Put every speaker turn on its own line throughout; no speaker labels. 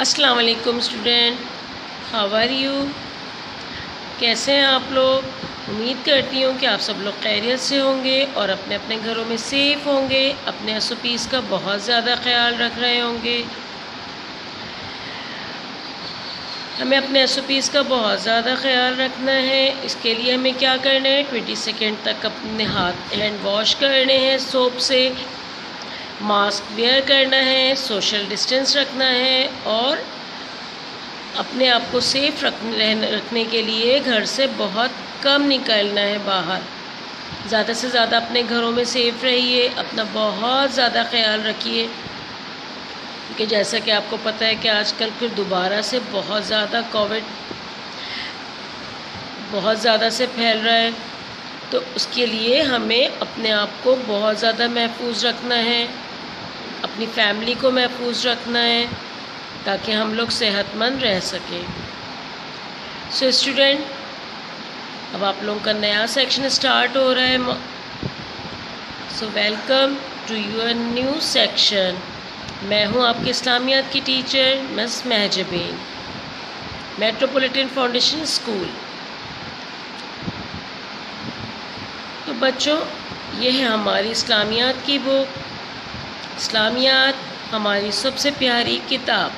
السلام علیکم student, how are you? کیسے ہیں آپ لوگ؟ امید کرتی ہوں کہ آپ سب لوگ خیریت سے ہوں گے اور اپنے اپنے گھروں میں سیف ہوں گے، اپنے SOPs کا بہت زیادہ خیال رکھ رہے ہوں گے۔ ہمیں اپنے SOPs کا بہت زیادہ خیال رکھنا ہے۔ اس کے لیے ہمیں کیا کرنا ہے؟ 20 سیکنڈ تک اپنے ہینڈ واش کرنے ہیں سوپ سے، ماسک ویئر کرنا ہے، سوشل ڈسٹینس رکھنا ہے اور اپنے آپ کو سیف رکھنے کے لیے گھر سے بہت کم نکلنا ہے باہر۔ زیادہ سے زیادہ اپنے گھروں میں سیف رہیے، اپنا بہت زیادہ خیال رکھیے، کیونکہ جیسا کہ آپ کو پتہ ہے کہ آج کل پھر دوبارہ سے بہت زیادہ کووڈ بہت زیادہ سے پھیل رہا ہے، تو اس کے لیے ہمیں اپنے آپ کو بہت زیادہ محفوظ رکھنا ہے، اپنی فیملی کو محفوظ رکھنا ہے تاکہ ہم لوگ صحت مند رہ سکیں۔ سو اسٹوڈنٹ، اب آپ لوگوں کا نیا سیکشن اسٹارٹ ہو رہا ہے، so welcome to your new section. میں ہوں آپ کے اسلامیات کی teacher miss Mahjabeen, Metropolitan Foundation School. تو بچوں، یہ ہے ہماری اسلامیات کی بک۔ اسلامیات ہماری سب سے پیاری کتاب۔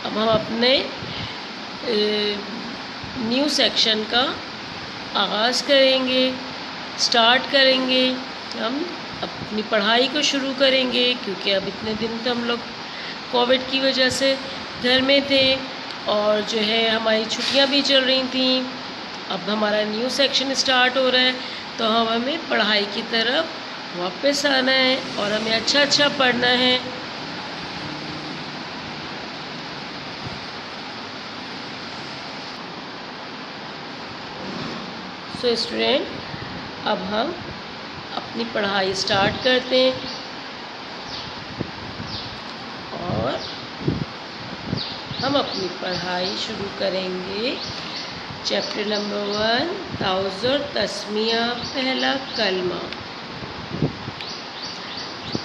اب ہم اپنے نیو سیکشن کا آغاز کریں گے، اسٹارٹ کریں گے۔ ہم اپنی پڑھائی کو شروع کریں گے، کیونکہ اب اتنے دن تو ہم لوگ کووڈ کی وجہ سے گھر میں تھے اور جو ہے ہماری چھٹیاں بھی چل رہی تھیں۔ اب ہمارا نیو سیکشن اسٹارٹ ہو رہا ہے، تو ہمیں پڑھائی کی طرف واپس آنا ہے اور ہمیں اچھا پڑھنا ہے۔ سو اسٹوڈنٹ، اب ہم اپنی پڑھائی اسٹارٹ کرتے ہیں اور ہم اپنی پڑھائی شروع کریں گے۔ چیپٹر نمبر 1، تعوذ اور تسمیہ، پہلا کلمہ۔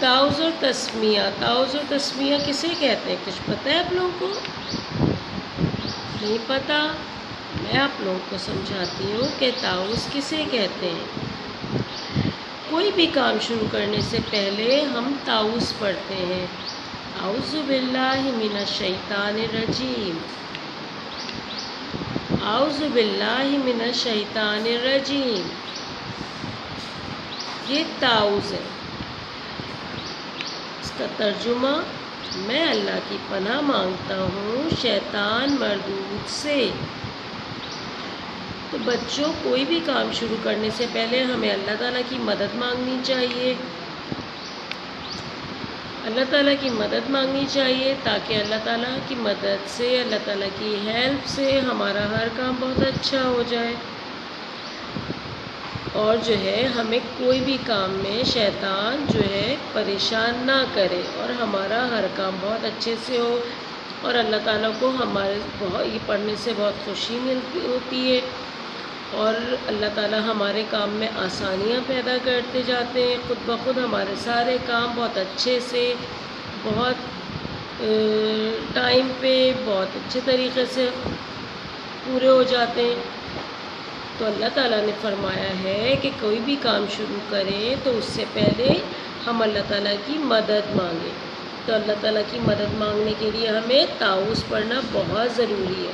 تعوذ اور تسمیہ، تعوذ اور تسمیہ کسے کہتے ہیں؟ کچھ پتہ ہے آپ لوگوں کو؟ نہیں پتہ؟ میں آپ لوگوں کو سمجھاتی ہوں کہ تعوذ کسے کہتے ہیں۔ کوئی بھی کام شروع کرنے سے پہلے ہم تعوذ پڑھتے ہیں۔ اعوذ باللہ من الشیطان الرجیم، اعوذ باللہ من الشیطان الرجیم، یہ تعوذ ہے۔ اس کا ترجمہ: میں اللہ کی پناہ مانگتا ہوں شیطان مردود سے۔ تو بچوں، کوئی بھی کام شروع کرنے سے پہلے ہمیں اللہ تعالیٰ کی مدد مانگنی چاہیے، اللہ تعالیٰ کی مدد مانگنی چاہیے تاکہ اللہ تعالیٰ کی مدد سے، اللہ تعالیٰ کی ہیلپ سے ہمارا ہر کام بہت اچھا ہو جائے، اور جو ہے ہمیں کوئی بھی کام میں شیطان جو ہے پریشان نہ کرے اور ہمارا ہر کام بہت اچھے سے ہو، اور اللہ تعالیٰ کو ہمارے یہ پڑھنے سے بہت خوشی ہوتی ہے، اور اللہ تعالیٰ ہمارے کام میں آسانیاں پیدا کرتے جاتے ہیں۔ خود بخود ہمارے سارے کام بہت اچھے سے، بہت ٹائم پہ، بہت اچھے طریقے سے پورے ہو جاتے ہیں۔ تو اللہ تعالیٰ نے فرمایا ہے کہ کوئی بھی کام شروع کریں تو اس سے پہلے ہم اللہ تعالیٰ کی مدد مانگیں۔ تو اللہ تعالیٰ کی مدد مانگنے کے لیے ہمیں تعوذ پڑھنا بہت ضروری ہے۔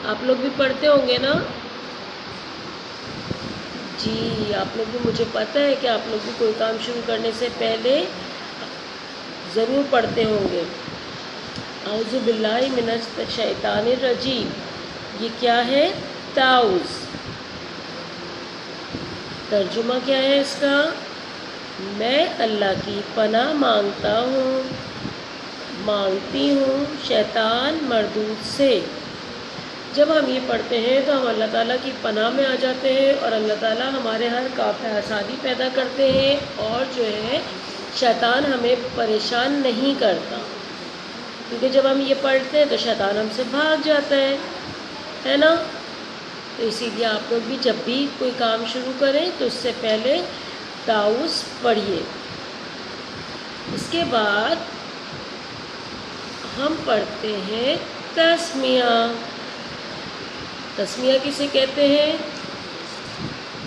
آپ لوگ بھی پڑھتے ہوں گے نا؟ جی، آپ لوگ بھی، مجھے پتہ ہے کہ آپ لوگ بھی کوئی کام شروع کرنے سے پہلے ضرور پڑھتے ہوں گے۔ اعوذ باللہ من الشیطان الرجیم، یہ کیا ہے؟ تعوذ۔ ترجمہ کیا ہے اس کا؟ میں اللہ کی پناہ مانگتی ہوں شیطان مردود سے۔ جب ہم یہ پڑھتے ہیں تو ہم اللہ تعالیٰ کی پناہ میں آ جاتے ہیں اور اللہ تعالیٰ ہمارے ہر کام پہ آسانی پیدا کرتے ہیں، اور جو ہے شیطان ہمیں پریشان نہیں کرتا، کیونکہ جب ہم یہ پڑھتے ہیں تو شیطان ہم سے بھاگ جاتا ہے نا؟ تو اسی لیے آپ لوگ بھی جب بھی کوئی کام شروع کریں تو اس سے پہلے تعوذ پڑھیے۔ اس کے بعد ہم پڑھتے ہیں تسمیہ۔ تسمیہ کسے کہتے ہیں؟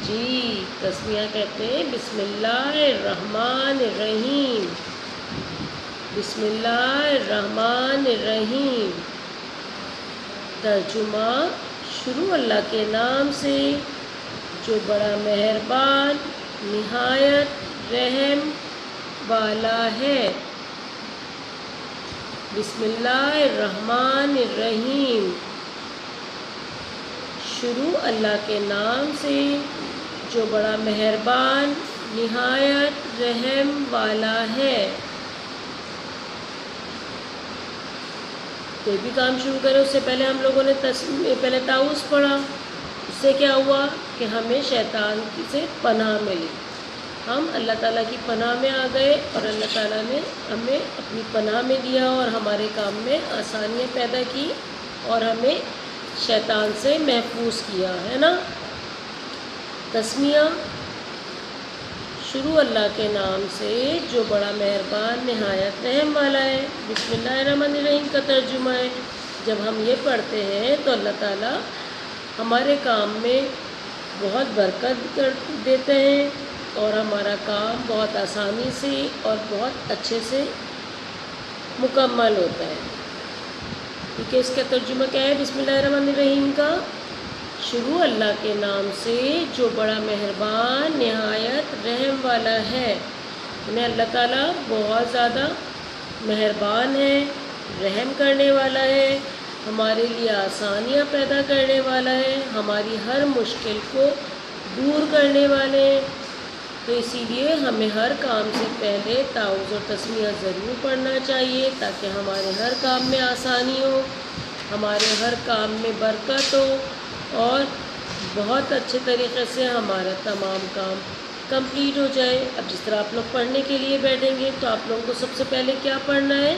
جی، تسمیہ کہتے ہیں بسم اللہ الرحمن الرحیم۔ بسم اللہ الرحمن الرحیم۔ ترجمہ: شروع اللہ کے نام سے جو بڑا مہربان نہایت رحم والا ہے۔ بسم اللہ الرحمن الرحیم۔ شروع اللہ کے نام سے جو بڑا مہربان نہایت رحم والا ہے۔ کوئی بھی کام شروع کرے اس سے پہلے ہم لوگوں نے پہلے تعوذ پڑھا۔ اس سے کیا ہوا کہ ہمیں شیطان سے پناہ ملی، ہم اللہ تعالیٰ کی پناہ میں آ گئے اور اللہ تعالیٰ نے ہمیں اپنی پناہ میں دیا اور ہمارے کام میں آسانیاں پیدا کی اور ہمیں شیطان سے محفوظ کیا، ہے نا۔ تسمیہ: شروع اللہ کے نام سے جو بڑا مہربان نہایت رحم والا ہے۔ بسم اللہ الرحمن الرحیم کا ترجمہ ہے جب ہم یہ پڑھتے ہیں تو اللہ تعالیٰ ہمارے کام میں بہت برکت کر دیتے ہیں اور ہمارا کام بہت آسانی سے اور بہت اچھے سے مکمل ہوتا ہے۔ کیونکہ اس کا ترجمہ کیا ہے بسم اللہ الرحمن الرحیم کا؟ شروع اللہ کے نام سے جو بڑا مہربان نہایت رحم والا ہے۔ یعنی اللہ تعالیٰ بہت زیادہ مہربان ہے، رحم کرنے والا ہے، ہمارے لیے آسانیاں پیدا کرنے والا ہے، ہماری ہر مشکل کو دور کرنے والے ہیں۔ تو اسی لیے ہمیں ہر کام سے پہلے تعوذ اور تسمیہ ضرور پڑھنا چاہیے تاکہ ہمارے ہر کام میں آسانی ہو، ہمارے ہر کام میں برکت ہو اور بہت اچھے طریقے سے ہمارا تمام کام کمپلیٹ ہو جائے۔ اب جس طرح آپ لوگ پڑھنے کے لیے بیٹھیں گے تو آپ لوگوں کو سب سے پہلے کیا پڑھنا ہے؟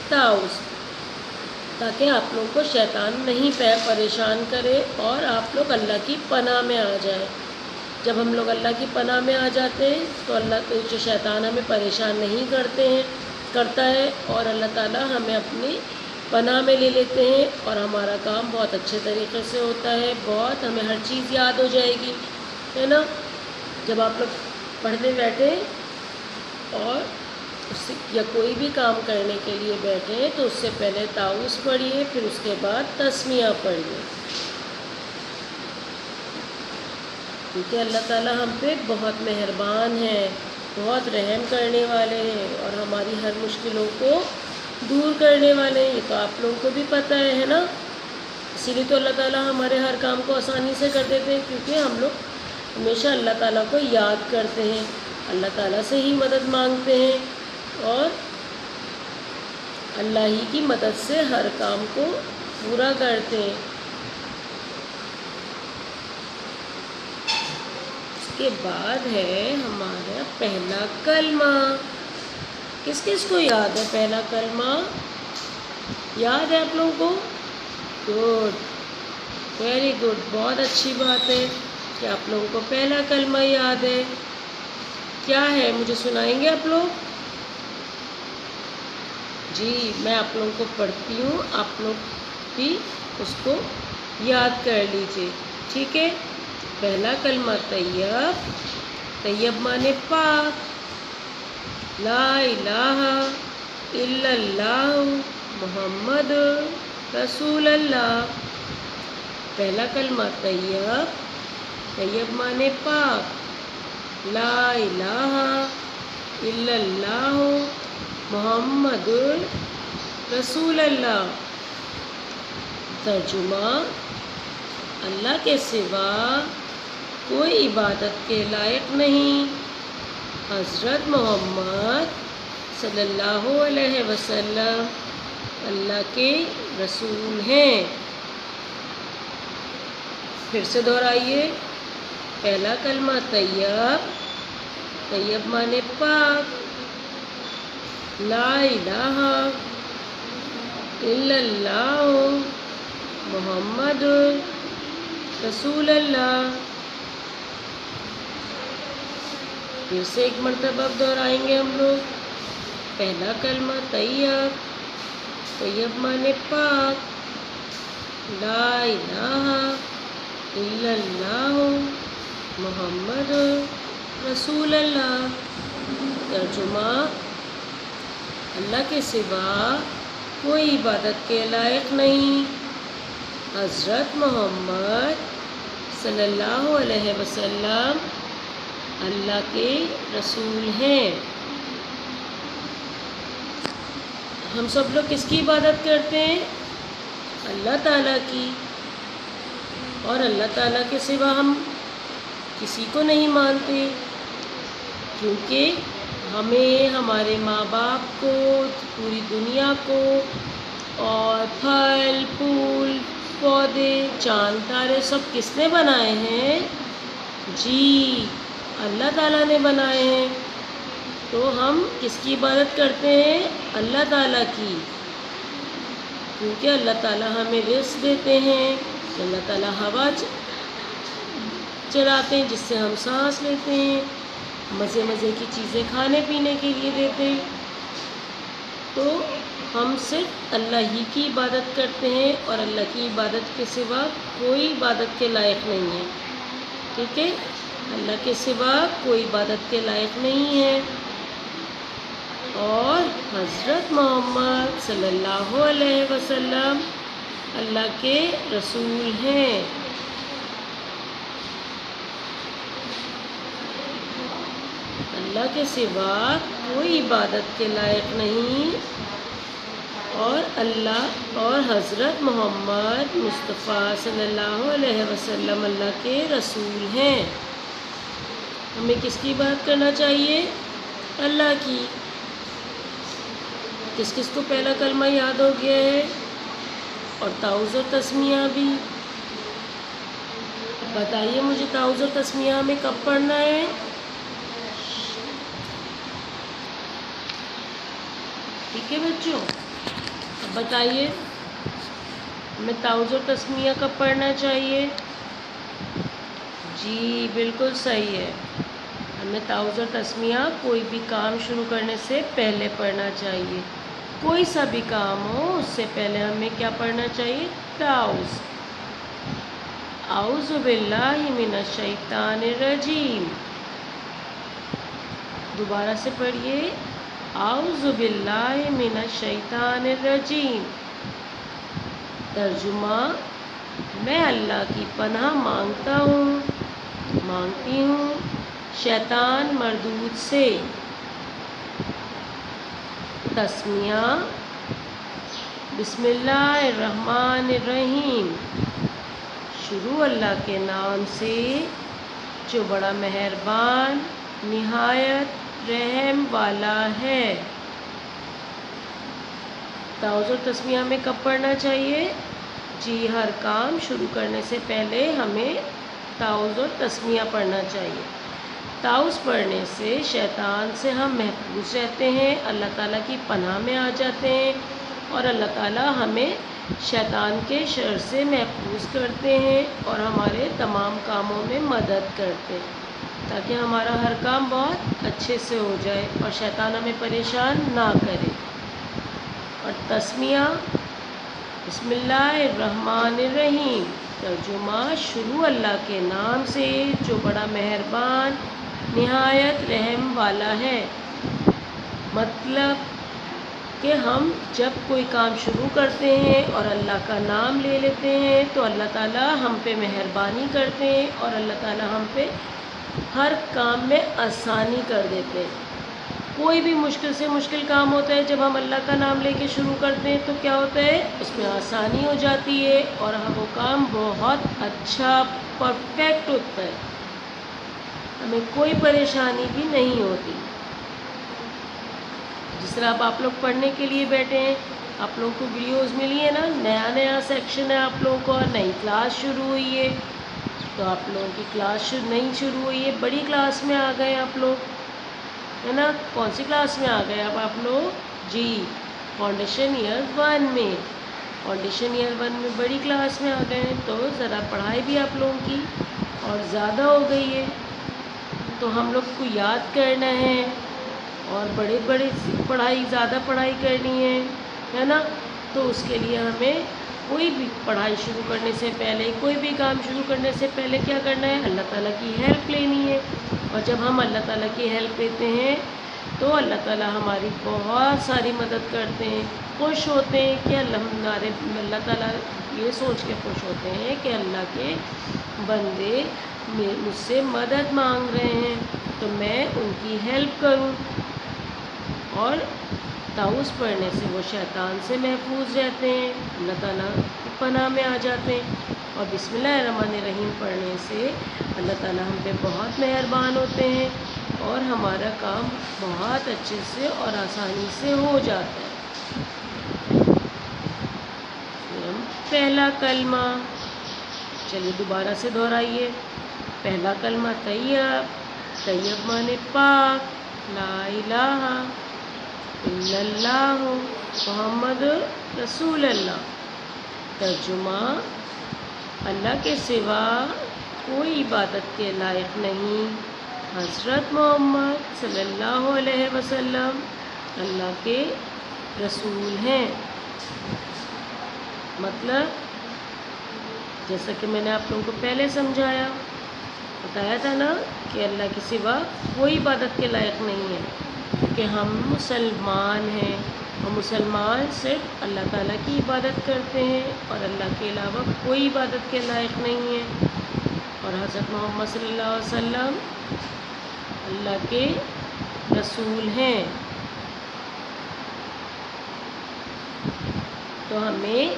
تعوذ، تاکہ آپ لوگوں کو شیطان نہیں پریشان کرے اور آپ لوگ اللہ کی پناہ میں آ جائیں۔ جب ہم لوگ اللہ کی پناہ میں آ جاتے ہیں تو اللہ جو شیطان ہمیں پریشان نہیں کرتا ہے اور اللہ تعالیٰ ہمیں اپنی پناہ میں لے لیتے ہیں اور ہمارا کام بہت اچھے طریقے سے ہوتا ہے، بہت ہمیں ہر چیز یاد ہو جائے گی، ہے نا۔ جب آپ لوگ پڑھنے بیٹھیں اور یا کوئی بھی کام کرنے کے لیے بیٹھیں تو اس سے پہلے تعوذ پڑھیے، پھر اس کے بعد تسمیہ پڑھیے، کیونکہ اللہ تعالیٰ ہم پہ بہت مہربان ہے، بہت رحم کرنے والے ہیں اور ہماری ہر مشکلوں کو دور کرنے والے ہیں۔ یہ تو آپ لوگوں کو بھی پتہ ہے نا۔ اسی لیے تو اللہ تعالیٰ ہمارے ہر کام کو آسانی سے کر دیتے ہیں، کیونکہ ہم لوگ ہمیشہ اللہ تعالیٰ کو یاد کرتے ہیں، اللہ تعالیٰ سے ہی مدد مانگتے ہیں اور اللہ ہی کی مدد سے ہر کام کو پورا کرتے ہیں۔ اس کے بعد ہے ہمارا پہلا کلمہ۔ کس کس کو یاد ہے پہلا کلمہ؟ یاد ہے آپ لوگوں کو؟ گڈ، ویری گڈ، بہت اچھی بات ہے کہ آپ لوگوں کو پہلا کلمہ یاد ہے۔ کیا ہے مجھے سنائیں گے آپ لوگ؟ جی، میں آپ لوگوں کو پڑھتی ہوں، آپ لوگ بھی اس کو یاد کر لیجئے، ٹھیک ہے۔ پہلا کلمہ طیب۔ طیب مانے پاک، لا الہ الا اللہ محمد رسول اللہ۔ پہلا کلمہ طیب، طیب مانے پاک، لا الہ الا اللہ محمد رسول اللہ۔ ترجمہ: اللہ کے سوا کوئی عبادت کے لائق نہیں، حضرت محمد صلی اللہ علیہ وسلم اللہ کے رسول ہیں۔ پھر سے دہرائیے، پہلا کلمہ طیب، طیب مانے پاک، لا الہ الا اللہ محمد رسول اللہ۔ پھر سے ایک مرتبہ دہرائیں گے ہم لوگ، پہلا کلمہ طیب، طیب مانے پاک، لا الہ الا اللہ محمد رسول اللہ۔ ترجمہ: اللہ کے سوا کوئی عبادت کے لائق نہیں، حضرت محمد صلی اللہ علیہ وسلم اللہ کے رسول ہیں۔ ہم سب لوگ کس کی عبادت کرتے ہیں؟ اللہ تعالیٰ کی، اور اللہ تعالیٰ کے سوا ہم کسی کو نہیں مانتے، کیونکہ ہمیں ہمارے ماں باپ کو، پوری دنیا کو، اور پھل پھول پودے چاند تارے سب کس نے بنائے ہیں؟ جی اللہ تعالیٰ نے بنائے ہیں۔ تو ہم کس کی عبادت کرتے ہیں؟ اللہ تعالیٰ کی، کیونکہ اللہ تعالیٰ ہمیں رزق دیتے ہیں، اللہ تعالیٰ ہوا چلاتے ہیں جس سے ہم سانس لیتے ہیں، مزے مزے کی چیزیں کھانے پینے کے لیے دیتے ہیں۔ تو ہم صرف اللہ ہی کی عبادت کرتے ہیں، اور اللہ کی عبادت کے سوا کوئی عبادت کے لائق نہیں ہے، ٹھیک ہے؟ اللہ کے سوا کوئی عبادت کے لائق نہیں ہے، اور حضرت محمد صلی اللہ علیہ وسلم اللہ کے رسول ہیں۔ اللہ کے سوا کوئی عبادت کے لائق نہیں، اور اللہ اور حضرت محمد مصطفیٰ صلی اللہ علیہ وسلم اللہ کے رسول ہیں۔ ہمیں کس کی بات کرنا چاہیے؟ اللہ کی۔ کس کس کو پہلا کلمہ یاد ہو گیا ہے؟ اور تعوذ و تسمیہ بھی؟ بتائیے مجھے، تعوذ و تسمیہ ہمیں کب پڑھنا ہے؟ ٹھیک ہے بچوں، اب بتائیے ہمیں تعوذ و تسمیہ کب پڑھنا چاہیے؟ جی بالکل صحیح ہے، ہمیں تعوذ و تسمیہ کوئی بھی کام شروع کرنے سے پہلے پڑھنا چاہیے۔ کوئی سا بھی کام ہو اس سے پہلے ہمیں کیا پڑھنا چاہیے؟ تعوذ۔ اعوذ باللہ من الشیطان الرجیم۔ دوبارہ سے پڑھیے، اعوذ باللہ من الشیطان الرجیم۔ ترجمہ: میں اللہ کی پناہ مانگتی ہوں شیطان مردود سے۔ تسمیہ: بسم اللہ الرحمن الرحیم۔ شروع اللہ کے نام سے جو بڑا مہربان نہایت رحم والا ہے۔ تعوذ و تسمیہ ہمیں کب پڑھنا چاہیے؟ جی ہر کام شروع کرنے سے پہلے ہمیں تعوذ و تسمیہ پڑھنا چاہیے۔ تعوذ پڑھنے سے شیطان سے ہم محفوظ رہتے ہیں، اللہ تعالیٰ کی پناہ میں آ جاتے ہیں، اور اللہ تعالیٰ ہمیں شیطان کے شر سے محفوظ کرتے ہیں، اور ہمارے تمام کاموں میں مدد کرتے ہیں، تاکہ ہمارا ہر کام بہت اچھے سے ہو جائے اور شیطان ہمیں پریشان نہ کرے۔ اور تسمیہ: بسم اللہ الرحمن الرحیم۔ ترجمہ: شروع اللہ کے نام سے جو بڑا مہربان نہایت رحم والا ہے۔ مطلب کہ ہم جب کوئی کام شروع کرتے ہیں اور اللہ کا نام لے لیتے ہیں تو اللہ تعالیٰ ہم پہ مہربانی کرتے ہیں، اور اللہ تعالیٰ ہم پہ ہر کام میں آسانی کر دیتے ہیں۔ کوئی بھی مشکل سے مشکل کام ہوتا ہے، جب ہم اللہ کا نام لے کے شروع کرتے ہیں تو کیا ہوتا ہے؟ اس میں آسانی ہو جاتی ہے، اور وہ کام بہت اچھا پرفیکٹ ہوتا ہے، ہمیں کوئی پریشانی بھی نہیں ہوتی۔ جس طرح اب آپ لوگ پڑھنے کے لیے بیٹھے ہیں، آپ لوگوں کو ویڈیوز ملی ہے نا، نیا سیکشن ہے آپ لوگوں کو، نئی کلاس شروع ہوئی ہے، تو آپ لوگوں کی کلاس نہیں شروع ہوئی ہے، بڑی کلاس میں آ گئے آپ لوگ، ہے نا؟ کون سی کلاس میں آ گئے اب آپ لوگ؟ جی فاؤنڈیشن ایئر 1 میں، فاؤنڈیشن ایئر 1 میں بڑی کلاس میں آ گئے ہیں، تو ذرا پڑھائی بھی آپ لوگوں کی اور زیادہ ہو گئی ہے، تو ہم لوگ کو یاد کرنا ہے اور بڑے زیادہ پڑھائی کرنی ہے نا، تو اس کے لیے ہمیں کوئی بھی پڑھائی شروع کرنے سے پہلے، کوئی بھی کام شروع کرنے سے پہلے کیا کرنا ہے؟ اللہ تعالیٰ کی ہیلپ لینی ہے۔ اور جب ہم اللہ تعالیٰ کی ہیلپ لیتے ہیں تو اللہ تعالیٰ ہماری بہت ساری مدد کرتے ہیں، خوش ہوتے ہیں کہ اللہ تعالیٰ یہ سوچ کے خوش ہوتے ہیں کہ اللہ کے بندے مجھ سے مدد مانگ رہے ہیں تو میں ان کی ہیلپ کروں، اور طاؤس پڑھنے سے وہ شیطان سے محفوظ رہتے ہیں، اللہ تعالیٰ کی پناہ میں آ جاتے ہیں۔ اور بسم اللہ الرحمن الرحیم پڑھنے سے اللہ تعالیٰ ہم پہ بہت مہربان ہوتے ہیں اور ہمارا کام بہت اچھے سے اور آسانی سے ہو جاتا ہے۔ پہلا کلمہ، چلیے دوبارہ سے دہرائیے۔ پہلا کلمہ طیب، طیب مانے پاک، لا الہ الا اللہ محمد رسول اللہ۔ ترجمہ، اللہ کے سوا کوئی عبادت کے لائق نہیں، حضرت محمد صلی اللہ علیہ وسلم اللہ کے رسول ہیں۔ مطلب جیسا کہ میں نے آپ لوگوں کو پہلے بتایا تھا نا کہ اللہ کے سوا کوئی عبادت کے لائق نہیں ہے، کیونکہ ہم مسلمان ہیں اور مسلمان صرف اللہ تعالیٰ کی عبادت کرتے ہیں اور اللہ کے علاوہ کوئی عبادت کے لائق نہیں ہے، اور حضرت محمد صلی اللہ علیہ وسلم اللہ کے رسول ہیں۔ تو ہمیں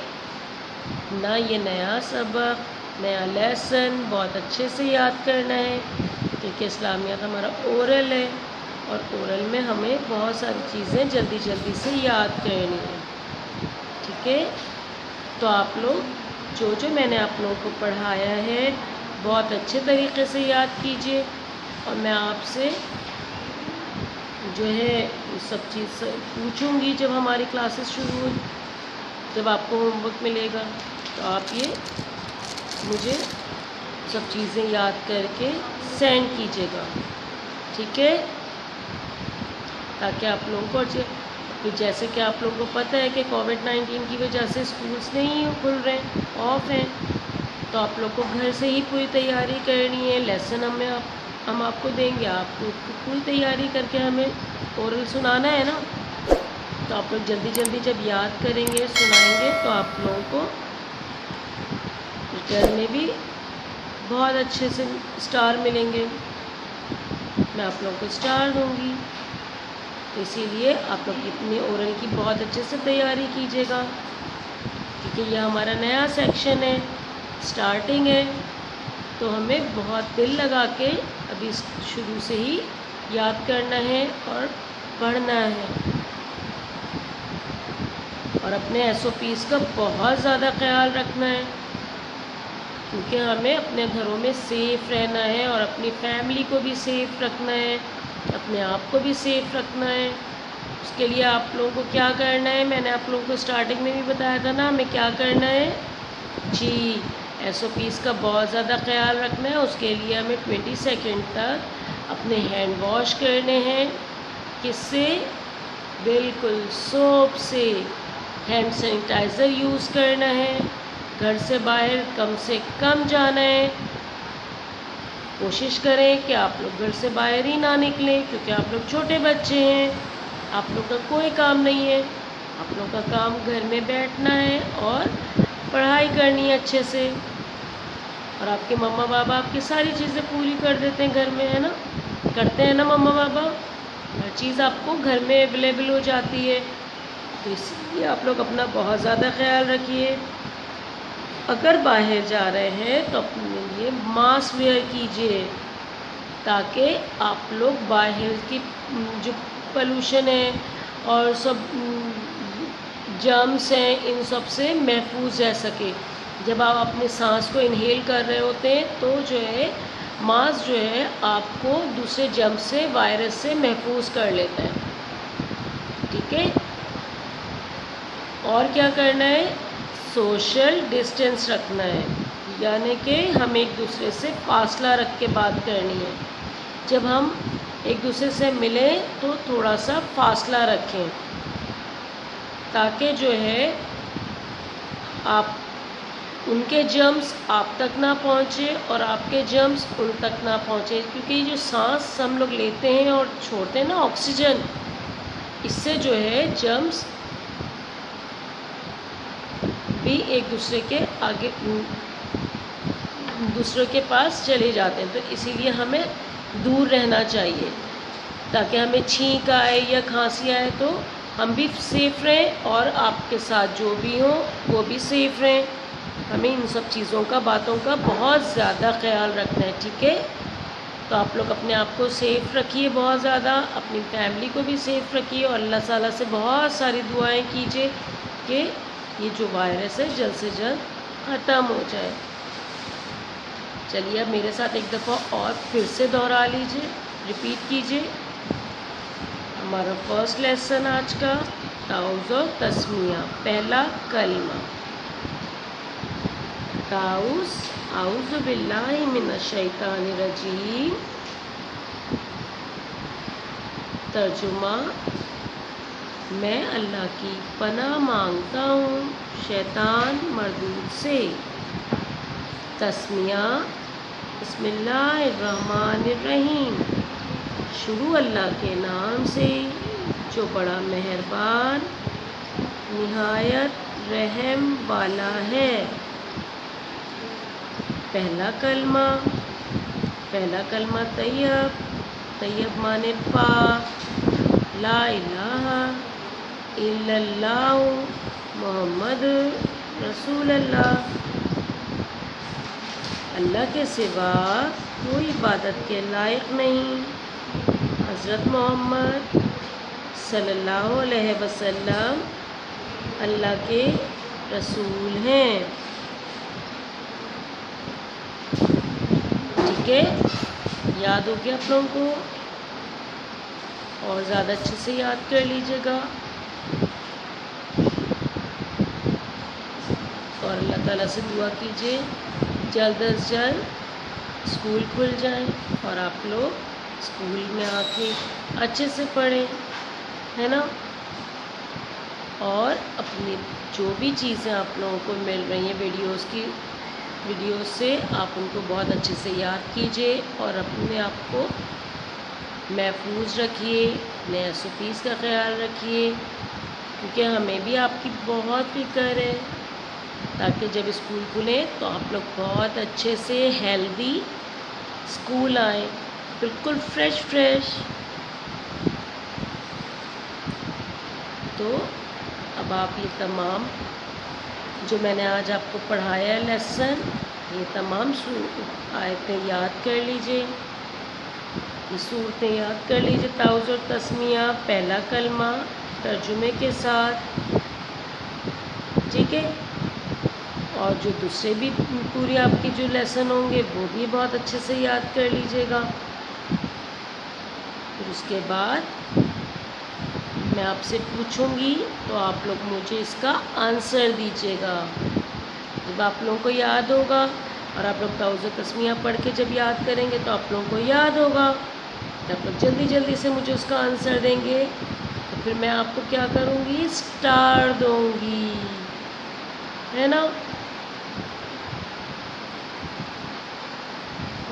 نہ یہ نیا سبق، نیا لیسن بہت اچھے سے یاد کرنا ہے، کیونکہ اسلامیات ہمارا اورل ہے اور اورل میں ہمیں بہت ساری چیزیں جلدی جلدی سے یاد کرنی ہے، ٹھیک ہے؟ تو آپ لوگ جو میں نے آپ لوگوں کو پڑھایا ہے بہت اچھے طریقے سے یاد کیجیے، اور میں آپ سے جو ہے سب چیز پوچھوں گی جب ہماری کلاسز شروع ہوئی، جب آپ کو ہوم ورک ملے گا تو آپ یہ مجھے سب چیزیں یاد کر کے سینڈ کیجیے گا، ٹھیک ہے؟ تاکہ آپ لوگوں کو جیسے کہ آپ لوگوں کو پتہ ہے کہ کووڈ-19 کی وجہ سے اسکولس نہیں کھل رہے ہیں، آف ہیں، تو آپ لوگ کو گھر سے ہی پوری تیاری کرنی ہے۔ لیسن ہم آپ کو دیں گے، آپ کو پوری تیاری کر کے ہمیں اورل سنانا ہے نا، تو آپ لوگ جلدی جلدی جب یاد کریں گے، سنائیں گے، تو آپ لوگوں کو ریٹرن میں بھی بہت اچھے سے اسٹار ملیں گے، میں آپ لوگوں کو اسٹار دوں گی۔ تو اسی لیے آپ لوگ اپنے اورل کی بہت اچھے سے تیاری کیجیے گا، کیونکہ یہ ہمارا نیا سیکشن ہے، اسٹارٹنگ ہے، تو ہمیں بہت دل لگا کے ابھی شروع سے ہی یاد کرنا ہے اور پڑھنا ہے، اور اپنے SOPs کا بہت زیادہ خیال رکھنا ہے، کیونکہ ہمیں اپنے گھروں میں سیف رہنا ہے اور اپنی فیملی کو بھی سیف رکھنا ہے، اپنے آپ کو بھی سیف رکھنا ہے۔ اس کے لیے آپ لوگوں کو کیا کرنا ہے، میں نے آپ لوگوں کو اسٹارٹنگ میں بھی بتایا تھا نا، ہمیں کیا کرنا ہے جی، SOPs کا بہت زیادہ خیال رکھنا ہے۔ اس کے لیے ہمیں 20 سیکنڈ تک اپنے ہینڈ واش کرنے ہیں، کس سے؟ بالکل سوپ سے۔ ہینڈ سینیٹائزر یوز کرنا ہے، گھر سے باہر کم سے کم جانا ہے، کوشش کریں کہ آپ لوگ گھر سے باہر ہی نہ نکلیں، کیونکہ آپ لوگ چھوٹے بچے ہیں، آپ لوگ کا کوئی کام نہیں ہے، آپ لوگ کا کام گھر میں بیٹھنا ہے اور پڑھائی کرنی ہے اچھے سے، اور آپ کے مما بابا آپ کی ساری چیزیں پوری کر دیتے ہیں گھر میں، ہے نا، کرتے ہیں نا مما بابا، ہر چیز آپ کو گھر میں اویلیبل ہو جاتی ہے، تو اس لیے آپ لوگ اپنا بہت زیادہ خیال رکھیے۔ اگر باہر جا رہے ہیں تو اپنے لیے ماسک ویئر کیجیے، تاکہ آپ لوگ باہر کی جو پولوشن ہے اور سب جرمس ہیں ان سب سے محفوظ رہ سکے۔ جب آپ اپنے سانس کو انہیل کر رہے ہوتے ہیں تو جو ہے ماسک جو ہے آپ کو دوسرے جرمس سے، وائرس سے محفوظ کر لیتا ہے، ٹھیک ہے؟ اور کیا کرنا ہے؟ سوشل ڈسٹینس رکھنا ہے، یعنی کہ ہم ایک دوسرے سے فاصلہ رکھ کے بات کرنی ہے۔ جب ہم ایک دوسرے سے ملیں تو تھوڑا سا فاصلہ رکھیں تاکہ جو ہے آپ ان کے جرمز آپ تک نہ پہنچے اور آپ کے جرمز ان تک نہ پہنچے، کیونکہ یہ جو سانس ہم لوگ لیتے ہیں اور چھوڑتے ہیں نا آکسیجن، اس سے جو ہے جرمز بھی ایک دوسرے کے آگے دوسروں کے پاس چلے جاتے ہیں، تو اسی لیے ہمیں دور رہنا چاہیے تاکہ ہمیں چھینک آئے یا کھانسی آئے تو ہم بھی سیف رہیں اور آپ کے ساتھ جو بھی ہوں وہ بھی سیف رہیں۔ ہمیں ان سب چیزوں کا، باتوں کا بہت زیادہ خیال رکھنا ہے، ٹھیک ہے؟ تو آپ لوگ اپنے آپ کو سیف رکھیے، بہت زیادہ اپنی فیملی کو بھی سیف رکھیے، اور اللہ تعالیٰ سے بہت ساری دعائیں کیجیے کہ یہ جو وائرس ہے جلد سے جلد ختم ہو جائے۔ چلیے اب میرے ساتھ ایک دفعہ اور پھر سے دوہرا لیجیے، ریپیٹ کیجیے۔ ہمارا فرسٹ لیسن آج کا تعوذ و تسمیہ، پہلا کلمہ تعوذ، اعوذ باللہ من الشیطان الرجیم، ترجمہ میں اللہ کی پناہ مانگتا ہوں شیطان مردود سے۔ تسمیہ بسم اللہ الرحمن الرحیم، شروع اللہ کے نام سے جو بڑا مہربان نہایت رحم والا ہے۔ پہلا کلمہ طیب، طیب مانے پاک، لا الہ الا اللہ محمد رسول اللہ، اللہ کے سوا کوئی عبادت کے لائق نہیں، حضرت محمد صلی اللہ علیہ وسلم اللہ کے رسول ہیں۔ ٹھیک ہے، یاد ہو گیا آپ لوگوں کو؟ اور زیادہ اچھے سے یاد کر لیجیے گا، اور اللہ تعالیٰ سے دعا کیجیے جلد از جلد اسکول کھل جائیں اور آپ لوگ اسکول میں آ کے اچھے سے پڑھیں، ہے نا؟ اور اپنی جو بھی چیزیں آپ لوگوں کو مل رہی ہیں ویڈیوز سے، آپ ان کو بہت اچھے سے یاد کیجیے اور اپنے آپ کو محفوظ رکھیے، اپنے SOPs کا خیال رکھیے، کیونکہ ہمیں بھی آپ کی بہت فکر ہے، تاکہ جب اسکول کھلیں تو آپ لوگ بہت اچھے سے ہیلدی اسکول آئیں، بالکل فریش۔ تو اب آپ یہ تمام جو میں نے آج آپ کو پڑھایا ہے لیسن، یہ تمام آیتیں یاد کر لیجیے، یہ صورتیں یاد کر لیجیے، تعوذ اور تسمیہ، پہلا کلمہ ترجمے کے ساتھ، ٹھیک ہے؟ اور جو دوسرے بھی پورے آپ کے جو لیسن ہوں گے وہ بھی بہت اچھے سے یاد کر لیجیے گا۔ پھر اس کے بعد میں آپ سے پوچھوں گی تو آپ لوگ مجھے اس کا آنسر دیجیے گا۔ جب آپ لوگوں کو یاد ہوگا اور آپ لوگ تعوذ و تسمیہ پڑھ کے جب یاد کریں گے تو آپ لوگوں کو یاد ہوگا، تو آپ لوگ جلدی سے مجھے اس کا آنسر دیں گے، تو پھر میں آپ کو کیا کروں گی؟ اسٹار دوں گی، ہے نا؟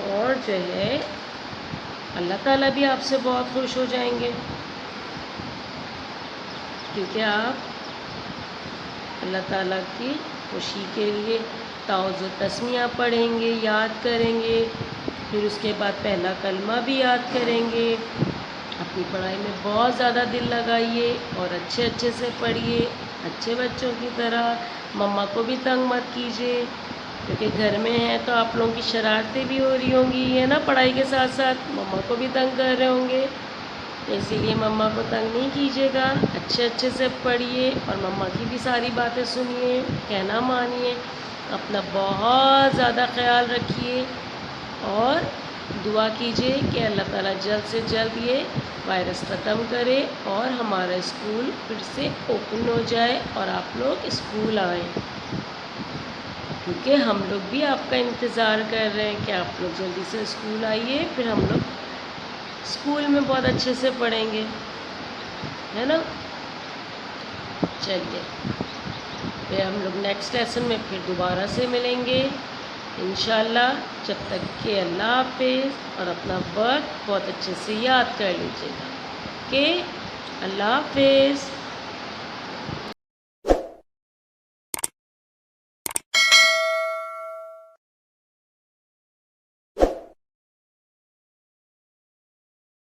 اور جو ہے اللہ تعالیٰ بھی آپ سے بہت خوش ہو جائیں گے، کیونکہ آپ اللہ تعالیٰ کی خوشی کے لیے تعوذ و تسمیہ پڑھیں گے، یاد کریں گے، پھر اس کے بعد پہلا کلمہ بھی یاد کریں گے۔ اپنی پڑھائی میں بہت زیادہ دل لگائیے اور اچھے سے پڑھیے، اچھے بچوں کی طرح، مما کو بھی تنگ مت کیجیے، کیونکہ گھر میں ہیں تو آپ لوگوں کی شرارتیں بھی ہو رہی ہوں گی، ہے نا؟ پڑھائی کے ساتھ ساتھ مما کو بھی تنگ کر رہے ہوں گے، تو اسی لیے مما کو تنگ نہیں کیجیے گا، اچھے سے پڑھیے اور مما کی بھی ساری باتیں سنیے، کہنا مانیے، اپنا بہت زیادہ خیال رکھیے، اور دعا کیجیے کہ اللہ تعالیٰ جلد سے جلد یہ وائرس ختم کرے اور ہمارا اسکول پھر سے اوپن ہو جائے اور آپ لوگ اسکول آئیں، کیونکہ ہم لوگ بھی آپ کا انتظار کر رہے ہیں کہ آپ لوگ جلدی سے اسکول آئیے، پھر ہم لوگ اسکول میں بہت اچھے سے پڑھیں گے، ہے نا؟ چلیے پھر ہم لوگ نیکسٹ لیسن میں پھر دوبارہ سے ملیں گے انشاءاللہ. جب تک کہ اللہ حافظ، اور اپنا وقت بہت اچھے سے یاد کر لیجیے گا. اوکے، اللہ حافظ.